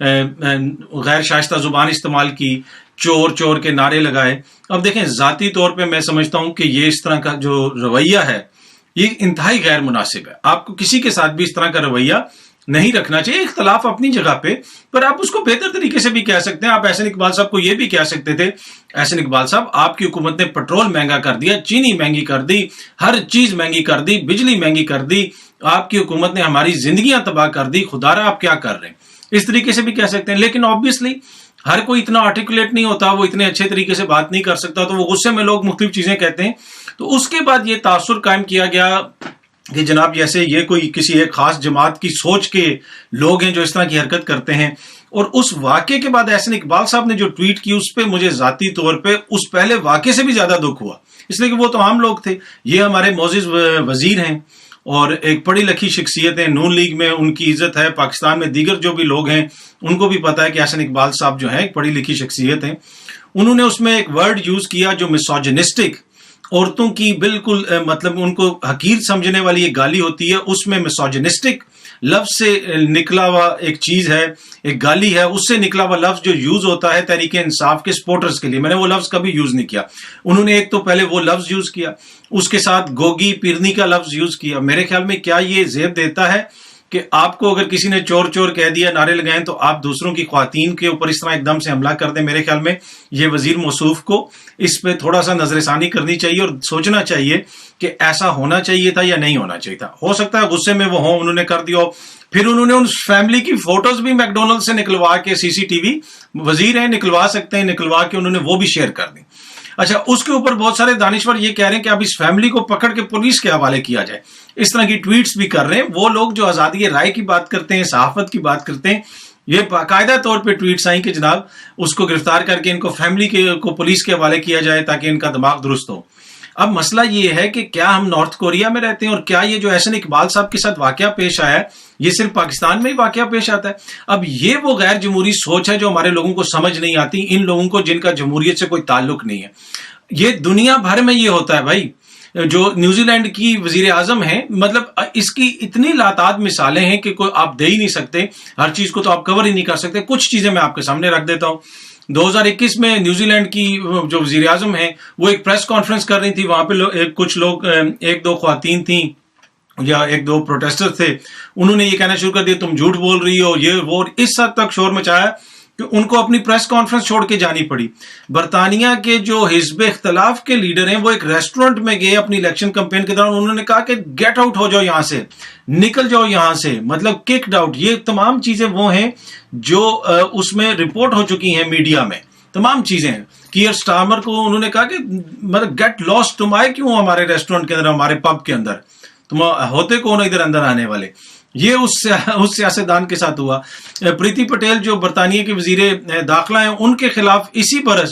غیر شائستہ زبان استعمال کی، چور چور کے نعرے لگائے. اب دیکھیں ذاتی طور پہ میں سمجھتا ہوں کہ یہ اس طرح کا جو رویہ ہے یہ انتہائی غیر مناسب ہے. آپ کو کسی کے ساتھ بھی اس طرح کا رویہ نہیں رکھنا چاہیے. اختلاف اپنی جگہ پہ، پر آپ اس کو بہتر طریقے سے بھی کہہ سکتے ہیں. آپ احسن اقبال صاحب کو یہ بھی کہہ سکتے تھے، احسن اقبال صاحب آپ کی حکومت نے پیٹرول مہنگا کر دیا، چینی مہنگی کر دی، ہر چیز مہنگی کر دی، بجلی مہنگی کر دی، آپ کی حکومت نے ہماری زندگیاں تباہ کر دی، خدا را آپ کیا کر رہے ہیں. اس طریقے سے بھی کہہ سکتے ہیں. لیکن آبویسلی ہر کوئی اتنا آرٹیکولیٹ نہیں ہوتا، وہ اتنے اچھے طریقے سے بات نہیں کر سکتا، تو وہ غصے میں لوگ مختلف چیزیں کہتے ہیں. تو اس کے بعد یہ تاثر قائم کیا گیا کہ جناب جیسے یہ کوئی کسی ایک خاص جماعت کی سوچ کے لوگ ہیں جو اس طرح کی حرکت کرتے ہیں. اور اس واقعے کے بعد احسن اقبال صاحب نے جو ٹویٹ کی اس پہ مجھے ذاتی طور پہ اس پہلے واقعے سے بھی زیادہ دکھ ہوا، اس لیے کہ وہ تمام لوگ تھے. یہ ہمارے معزز وزیر ہیں اور ایک پڑھی لکھی شخصیت ہیں، نون لیگ میں ان کی عزت ہے، پاکستان میں دیگر جو بھی لوگ ہیں ان کو بھی پتا ہے کہ احسن اقبال صاحب جو ہیں ایک پڑھی لکھی شخصیت ہیں. انہوں نے اس میں ایک ورڈ یوز کیا جو میسوجنسٹک، عورتوں کی بالکل مطلب ان کو حقیر سمجھنے والی ایک گالی ہوتی ہے، اس میں میسوجنسٹک لفظ سے نکلا ہوا ایک چیز ہے، ایک گالی ہے، اس سے نکلا ہوا لفظ جو یوز ہوتا ہے تحریک انصاف کے سپورٹرز کے لیے. میں نے وہ لفظ کبھی یوز نہیں کیا. انہوں نے ایک تو پہلے وہ لفظ یوز کیا، اس کے ساتھ گوگی پیرنی کا لفظ یوز کیا. میرے خیال میں کیا یہ زیب دیتا ہے کہ آپ کو اگر کسی نے چور چور کہہ دیا، نعرے لگائیں، تو آپ دوسروں کی خواتین کے اوپر اس طرح ایک دم سے حملہ کر دیں؟ میرے خیال میں یہ وزیر موصوف کو اس پہ تھوڑا سا نظر ثانی کرنی چاہیے اور سوچنا چاہیے کہ ایسا ہونا چاہیے تھا یا نہیں ہونا چاہیے تھا. ہو سکتا ہے غصے میں وہ ہوں، انہوں نے کر دیا ہو. پھر انہوں نے ان فیملی کی فوٹوز بھی میک ڈونلڈ سے نکلوا کے، سی سی ٹی وی وزیر ہیں، نکلوا سکتے ہیں، نکلوا کے انہوں نے وہ بھی شیئر کر دی. اچھا، اس کے اوپر بہت سارے دانشور یہ کہہ رہے ہیں کہ اب اس فیملی کو پکڑ کے پولیس کے حوالے کیا جائے. اس طرح کی ٹویٹس بھی کر رہے ہیں وہ لوگ جو آزادی رائے کی بات کرتے ہیں، صحافت کی بات کرتے ہیں. یہ باقاعدہ طور پہ ٹویٹس آئیں کہ جناب اس کو گرفتار کر کے ان کو فیملی کو پولیس کے حوالے کیا جائے تاکہ ان کا دماغ درست ہو. اب مسئلہ یہ ہے کہ کیا ہم نارتھ کوریا میں رہتے ہیں اور کیا یہ جو احسن اقبال صاحب کے ساتھ واقعہ پیش آیا ہے یہ صرف پاکستان میں ہی واقعہ پیش آتا ہے؟ اب یہ وہ غیر جمہوری سوچ ہے جو ہمارے لوگوں کو سمجھ نہیں آتی، ان لوگوں کو جن کا جمہوریت سے کوئی تعلق نہیں ہے. یہ دنیا بھر میں یہ ہوتا ہے بھائی. جو نیوزی لینڈ کی وزیر اعظم ہیں، مطلب اس کی اتنی لاتعداد مثالیں ہیں کہ کوئی آپ دے ہی نہیں سکتے، ہر چیز کو تو آپ کور ہی نہیں کر سکتے. کچھ چیزیں میں آپ کے سامنے رکھ دیتا ہوں. 2021 میں نیوزی لینڈ کی جو وزیر اعظم ہیں وہ ایک پریس کانفرنس کر رہی تھی. وہاں پہ کچھ لوگ، ایک دو خواتین تھیں یا ایک دو پروٹیسٹر تھے، انہوں نے یہ کہنا شروع کر دیا تم جھوٹ بول رہی ہو، یہ وہ، اس حد تک شور مچایا کہ ان کو اپنی پریس کانفرنس چھوڑ کے جانی پڑی. برطانیہ کے جو حزب اختلاف کے لیڈر ہیں وہ ایک ریسٹورنٹ میں گئے اپنی الیکشن کمپین کے دوران، انہوں نے کہا کہ گیٹ آؤٹ ہو جاؤ یہاں سے، نکل جاؤ یہاں سے، مطلب ککڈ آؤٹ. یہ تمام چیزیں وہ ہیں جو اس میں رپورٹ ہو چکی ہیں میڈیا میں، تمام چیزیں ہیں. کیئر سٹارمر کو انہوں نے کہا کہ مطلب گیٹ لاسٹ، تم آئے کیوں ہمارے ریسٹورنٹ کے اندر، ہمارے پب کے اندر، تم ہوتے کون ادھر اندر آنے والے. یہ اس سیاستدان کے ساتھ ہوا. پریتی پٹیل جو برطانیہ کے وزیر داخلہ ہیں، ان کے خلاف اسی برس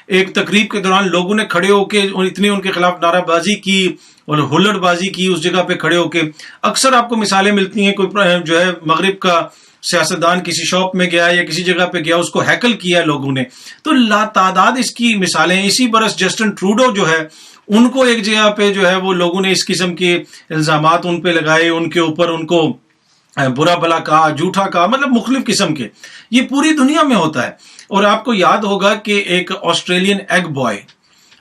ایک تقریب کے دوران لوگوں نے کھڑے ہو کے اتنی ان کے خلاف نعرہ بازی کی اور ہلڑ بازی کی اس جگہ پہ کھڑے ہو کے. اکثر آپ کو مثالیں ملتی ہیں، کوئی جو ہے مغرب کا سیاستدان کسی شاپ میں گیا یا کسی جگہ پہ گیا، اس کو ہیکل کیا لوگوں نے. تو لاتعداد اس کی مثالیں. اسی برس جسٹن ٹروڈو جو ہے ان کو ایک جگہ پہ جو ہے وہ لوگوں نے اس قسم کے الزامات ان پہ لگائے، ان کے اوپر ان کو برا بلا کہا، جھوٹا کہا، مطلب مختلف قسم کے. یہ پوری دنیا میں ہوتا ہے. اور آپ کو یاد ہوگا کہ ایک آسٹریلین ایگ بوائے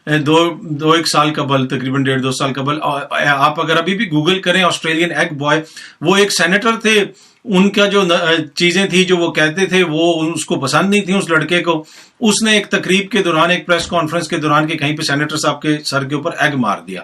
ایک سال قبل، تقریباً 1.5-2 سال قبل، آپ اگر ابھی بھی گوگل کریں آسٹریلین ایگ بوائے، وہ ایک سینیٹر تھے. ان کا جو چیزیں تھی جو وہ کہتے تھے وہ اس کو پسند نہیں تھیں اس لڑکے کو. اس نے ایک تقریب کے دوران، ایک پریس کانفرنس کے دوران کہ کہیں پہ سینیٹر صاحب کے سر کے اوپر ایگ مار دیا.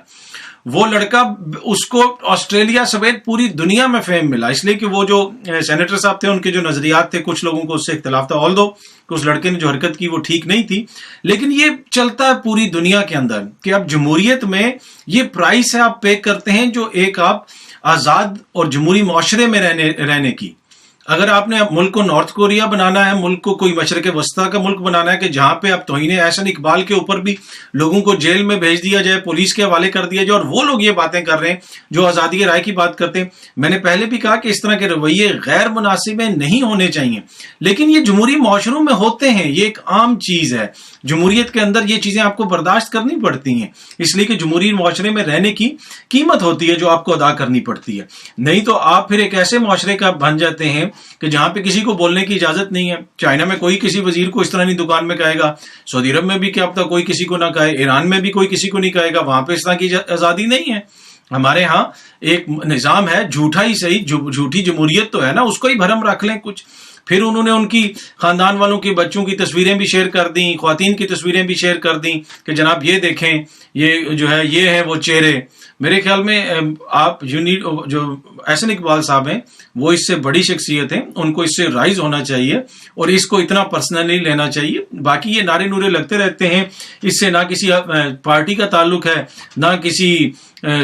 وہ لڑکا، اس کو آسٹریلیا سمیت پوری دنیا میں فیم ملا، اس لیے کہ وہ جو سینیٹر صاحب تھے ان کے جو نظریات تھے، کچھ لوگوں کو اس سے اختلاف تھا، آلدو کہ اس لڑکے نے جو حرکت کی وہ ٹھیک نہیں تھی. لیکن یہ چلتا ہے پوری دنیا کے اندر کہ اب جمہوریت میں یہ پرائس ہے آپ پے کرتے ہیں، جو ایک آپ آزاد اور جمہوری معاشرے میں رہنے کی. اگر آپ نے ملک کو نارتھ کوریا بنانا ہے، ملک کو کوئی مشرق وسطیٰ کا ملک بنانا ہے کہ جہاں پہ اب توہین احسن اقبال کے اوپر بھی لوگوں کو جیل میں بھیج دیا جائے، پولیس کے حوالے کر دیا جائے، اور وہ لوگ یہ باتیں کر رہے ہیں جو آزادی رائے کی بات کرتے ہیں. میں نے پہلے بھی کہا کہ اس طرح کے رویے غیر مناسب نہیں ہونے چاہیے، لیکن یہ جمہوری معاشروں میں ہوتے ہیں، یہ ایک عام چیز ہے. جمہوریت کے اندر یہ چیزیں آپ کو برداشت کرنی پڑتی ہیں، اس لیے کہ جمہوری معاشرے میں رہنے کی قیمت ہوتی ہے جو آپ کو ادا کرنی پڑتی ہے. نہیں تو آپ پھر ایک ایسے معاشرے کا بن جاتے ہیں کہ جہاں پہ کسی کو بولنے کی اجازت نہیں ہے. چائنا میں کوئی کسی وزیر کو اس طرح نہیں دکان میں کہے گا، سعودی عرب میں بھی کیا پتہ کوئی کسی کو نہ کہے، ایران میں بھی کوئی کسی کو نہیں کہے گا، وہاں پہ اس طرح کی آزادی نہیں ہے. ہمارے ہاں ایک نظام ہے، جھوٹا ہی صحیح، جھوٹی جمہوریت تو ہے نا، اس کو ہی بھرم رکھ لیں کچھ. پھر انہوں نے ان کی خاندان والوں کی بچوں کی تصویریں بھی شیئر کر دیں، خواتین کی تصویریں بھی شیئر کر دیں کہ جناب یہ دیکھیں، یہ جو ہے یہ ہے وہ چہرے. میرے خیال میں آپ جو احسن اقبال صاحب ہیں وہ اس سے بڑی شخصیت ہیں، ان کو اس سے رائز ہونا چاہیے اور اس کو اتنا پرسنلی لینا چاہیے. باقی یہ نعرے نورے لگتے رہتے ہیں، اس سے نہ کسی پارٹی کا تعلق ہے نہ کسی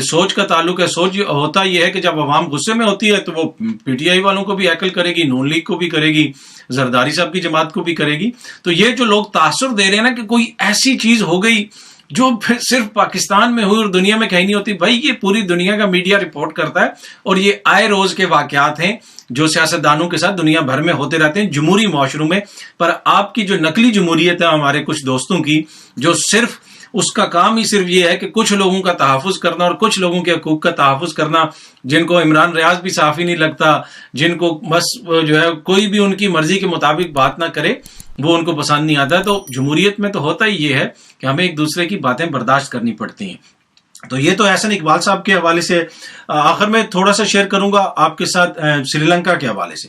سوچ کا تعلق ہے. سوچ ہوتا یہ ہے کہ جب عوام غصے میں ہوتی ہے تو وہ پی ٹی آئی والوں کو بھی ہیکل کرے گی، نون لیگ کو بھی کرے گی، زرداری صاحب کی جماعت کو بھی کرے گی. تو یہ جو لوگ تاثر دے رہے ہیں نا کہ کوئی ایسی چیز ہو گئی جو صرف پاکستان میں ہوئی اور دنیا میں کہیں نہیں ہوتی، بھائی یہ پوری دنیا کا میڈیا رپورٹ کرتا ہے اور یہ آئے روز کے واقعات ہیں جو سیاستدانوں کے ساتھ دنیا بھر میں ہوتے رہتے ہیں جمہوری معاشروں میں. پر آپ کی جو نقلی جمہوریت ہے ہمارے کچھ دوستوں کی، جو صرف اس کا کام ہی صرف یہ ہے کہ کچھ لوگوں کا تحفظ کرنا اور کچھ لوگوں کے حقوق کا تحفظ کرنا، جن کو عمران ریاض بھی صحافی نہیں لگتا، جن کو بس جو ہے کوئی بھی ان کی مرضی کے مطابق بات نہ کرے وہ ان کو پسند نہیں آتا. تو جمہوریت میں تو ہوتا ہی یہ ہے کہ ہمیں ایک دوسرے کی باتیں برداشت کرنی پڑتی ہیں. تو یہ تو احسن اقبال صاحب کے حوالے سے. آخر میں تھوڑا سا شیئر کروں گا آپ کے ساتھ سری لنکا کے حوالے سے.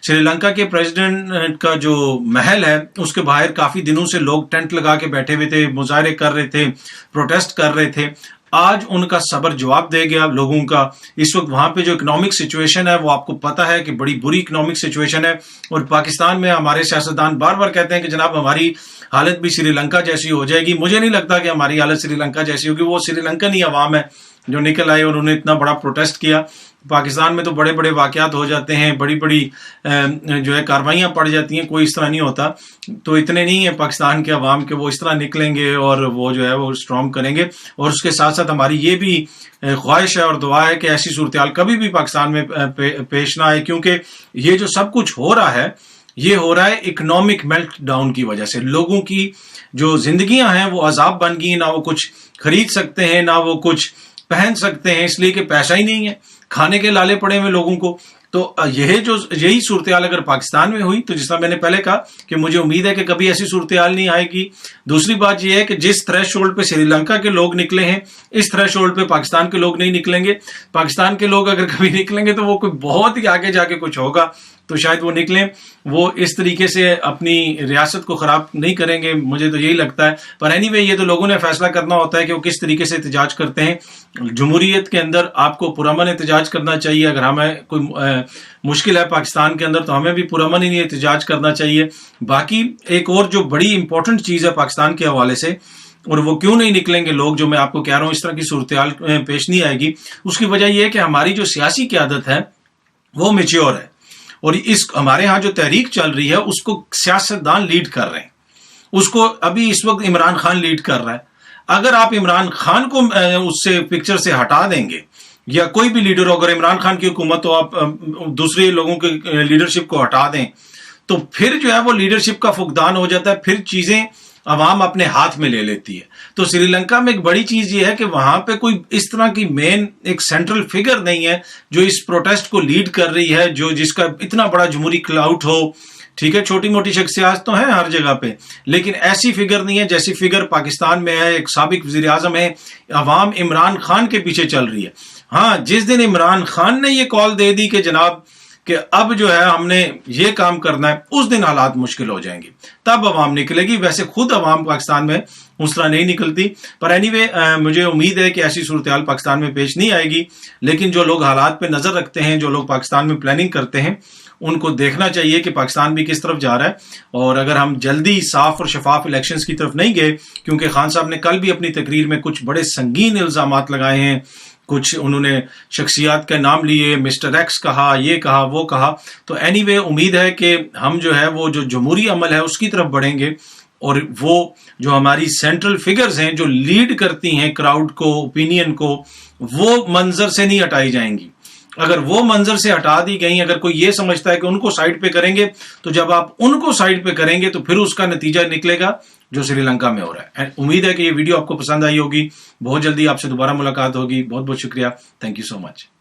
سری لنکا کے پریزیڈنٹ کا جو محل ہے اس کے باہر کافی دنوں سے لوگ ٹینٹ لگا کے بیٹھے ہوئے تھے، مظاہرے کر رہے تھے، پروٹیسٹ کر رہے تھے. آج ان کا صبر جواب دے گیا لوگوں کا. اس وقت وہاں پہ جو اکنامک سچویشن ہے وہ آپ کو پتا ہے کہ بڑی بری اکنامک سچویشن ہے، اور پاکستان میں ہمارے سیاستدان بار بار کہتے ہیں کہ جناب ہماری حالت بھی سری لنکا جیسی ہو جائے گی. مجھے نہیں لگتا کہ ہماری حالت سری لنکا جیسی ہوگی. وہ سری لنکن ہی عوام ہے جو نکل آئے اور انہوں نے اتنا بڑا پروٹیسٹ کیا. پاکستان میں تو بڑے بڑے واقعات ہو جاتے ہیں، بڑی بڑی جو ہے کاروائیاں پڑ جاتی ہیں، کوئی اس طرح نہیں ہوتا. تو اتنے نہیں ہیں پاکستان کے عوام کے وہ اس طرح نکلیں گے اور وہ جو ہے وہ اسٹرام کریں گے. اور اس کے ساتھ ساتھ ہماری یہ بھی خواہش ہے اور دعا ہے کہ ایسی صورتحال کبھی بھی پاکستان میں پیش نہ آئے، کیونکہ یہ جو سب کچھ ہو رہا ہے یہ ہو رہا ہے اکنامک میلٹ ڈاؤن کی وجہ سے. لوگوں کی جو زندگیاں ہیں وہ عذاب بن گئی، نہ وہ کچھ خرید سکتے ہیں نہ وہ کچھ پہن سکتے ہیں، اس لیے کہ پیسہ ہی نہیں ہے، کھانے کے لالے پڑے ہوئے لوگوں کو. تو یہی صورتحال اگر پاکستان میں ہوئی تو جس طرح میں نے پہلے کہا کہ مجھے امید ہے کہ کبھی ایسی صورتحال نہیں آئے گی. دوسری بات یہ ہے کہ جس تھریش ہولڈ پہ سری لنکا کے لوگ نکلے ہیں اس تھریش ہولڈ پہ پاکستان کے لوگ نہیں نکلیں گے. پاکستان کے لوگ اگر کبھی نکلیں گے تو وہ کوئی بہت ہی آگے جا کے کچھ ہوگا تو شاید وہ نکلیں. وہ اس طریقے سے اپنی ریاست کو خراب نہیں کریں گے، مجھے تو یہی لگتا ہے. پر اینی وے یہ تو لوگوں نے فیصلہ کرنا ہوتا ہے کہ وہ کس طریقے سے احتجاج کرتے ہیں. جمہوریت کے اندر آپ کو پرامن احتجاج کرنا چاہیے. اگر ہمیں کوئی مشکل ہے پاکستان کے اندر تو ہمیں بھی پرامن ہی احتجاج کرنا چاہیے. باقی ایک اور جو بڑی امپورٹنٹ چیز ہے پاکستان کے حوالے سے، اور وہ کیوں نہیں نکلیں گے لوگ، جو میں آپ کو کہہ رہا ہوں اس طرح کی صورتحال پیش نہیں آئے گی، اس کی وجہ یہ ہے کہ ہماری جو سیاسی قیادت ہے وہ میچیور ہے. اور ہمارے ہاں جو تحریک چل رہی ہے اس کو سیاستدان لیڈ کر رہے ہیں. اس کو ابھی اس وقت عمران خان لیڈ کر رہا ہے. اگر آپ عمران خان کو اس سے پکچر سے ہٹا دیں گے یا کوئی بھی لیڈر ہو، اگر عمران خان کی حکومت ہو، آپ دوسرے لوگوں کے لیڈرشپ کو ہٹا دیں تو پھر جو ہے وہ لیڈرشپ کا فقدان ہو جاتا ہے، پھر چیزیں عوام اپنے ہاتھ میں لے لیتی ہے. تو سری لنکا میں ایک بڑی چیز یہ ہے کہ وہاں پہ کوئی اس طرح کی مین ایک سینٹرل فگر نہیں ہے جو اس پروٹیسٹ کو لیڈ کر رہی ہے، جس کا اتنا بڑا جمہوری کلاؤٹ ہو. ٹھیک ہے، چھوٹی موٹی شخصیات تو ہیں ہر جگہ پہ، لیکن ایسی فگر نہیں ہے جیسی فگر پاکستان میں ہے. ایک سابق وزیر اعظم ہے، عوام عمران خان کے پیچھے چل رہی ہے. ہاں، جس دن عمران خان نے یہ کال دے دی کہ جناب کہ اب جو ہے ہم نے یہ کام کرنا ہے، اس دن حالات مشکل ہو جائیں گے، تب عوام نکلے گی. ویسے خود عوام پاکستان میں اس طرح نہیں نکلتی. پر اینی وے مجھے امید ہے کہ ایسی صورتحال پاکستان میں پیش نہیں آئے گی. لیکن جو لوگ حالات پہ نظر رکھتے ہیں، جو لوگ پاکستان میں پلاننگ کرتے ہیں، ان کو دیکھنا چاہیے کہ پاکستان بھی کس طرف جا رہا ہے. اور اگر ہم جلدی صاف اور شفاف الیکشنز کی طرف نہیں گئے، کیونکہ خان صاحب نے کل بھی اپنی تقریر میں کچھ بڑے سنگین الزامات لگائے ہیں، کچھ انہوں نے شخصیات کا نام لیے، مسٹر ایکس کہا، یہ کہا، وہ کہا. تو اینی وے امید ہے کہ ہم جو ہے وہ جو جمہوری عمل ہے اس کی طرف بڑھیں گے، اور وہ جو ہماری سینٹرل فگرز ہیں جو لیڈ کرتی ہیں کراؤڈ کو، اوپینین کو، وہ منظر سے نہیں ہٹائی جائیں گی. اگر وہ منظر سے ہٹا دی گئی، اگر کوئی یہ سمجھتا ہے کہ ان کو سائڈ پہ کریں گے، تو جب آپ ان کو سائڈ پہ کریں گے تو پھر اس کا نتیجہ نکلے گا جو سری لنکا میں ہو رہا ہے. امید ہے کہ یہ ویڈیو آپ کو پسند آئی ہوگی. بہت جلدی آپ سے دوبارہ ملاقات ہوگی. بہت بہت شکریہ. Thank you so much.